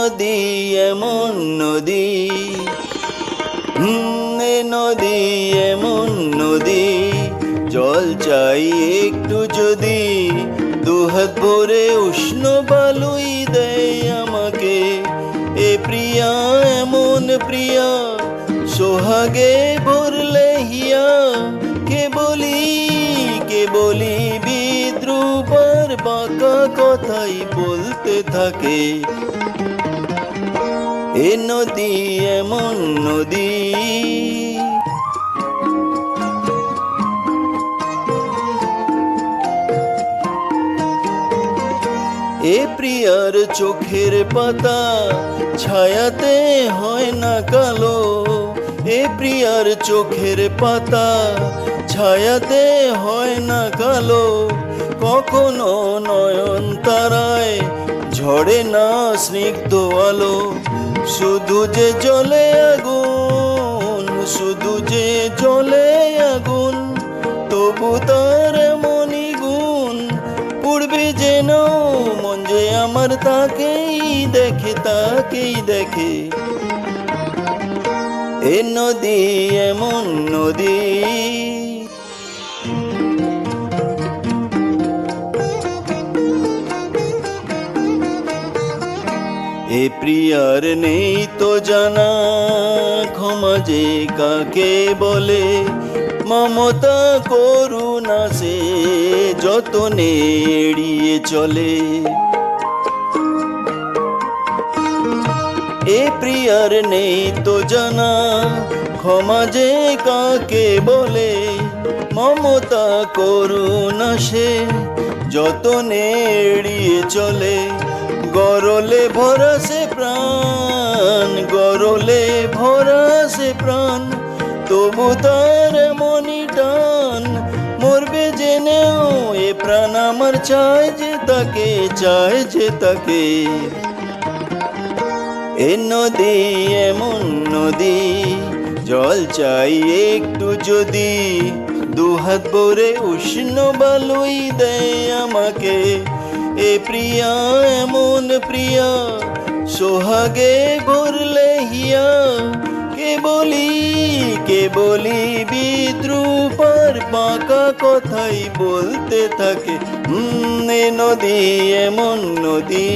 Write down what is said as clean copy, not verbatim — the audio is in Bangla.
নদী এমন নদী, এ নদী এমন নদী, জল চাই একটু যদি, দুহাত ভরে উষ্ণ বালুই দেয় আমাকে। এ প্রিয়া এমন প্রিয়া, সোহাগে ভরলে হিয়া, কে বলি বিদ্রুপার বাঁকা কথাই বলতে থাকে। এ নদী এমন নদী। এ প্রিয়ার চোখের পাতা ছায়াতে হয় না কালো, এ প্রিয়ার চোখের পাতা ছায়াতে হয় না কালো, কখনো নয়ন তারায় ঝরে না স্নিগ্ধ আলো। শুধু যে জ্বলে আগুন, শুধু যে জ্বলে আগুন, তবু তার মনি গুণ পূর্বে যেন মন যে আমার তাকেই দেখে, তাকেই দেখে। এ নদী এমন নদী। এ প্রিয়ার নেই তো জানা ক্ষমা যে কাকে বলে, মমতা করুণা সে যতনে এড়িয়ে চলে। এ প্রিয়ার নেই তো জানা ক্ষমা যে কাকে বলে, মমতা করুণা সে যতনে এড়িয়ে চলে। গরলে ভরা সে প্রাণ, গরলে ভরা সে প্রাণ, তবু তার মনি টান মরবে জেনেও এ প্রাণ আমার চায় যে তাকে, চায় যে তাকে। এ নদী এমন নদী, জল চাই একটু যদি, দুহাত ভরে উষ্ণ বালুই দেয় আমাকে। এ প্রিয়া এমন প্রিয়া, সোহাগে ভরলে হিয়া, কে বলি বিদ্রুপার বাঁকা কথাই বলতে থাকে। এ নদী এমন নদী।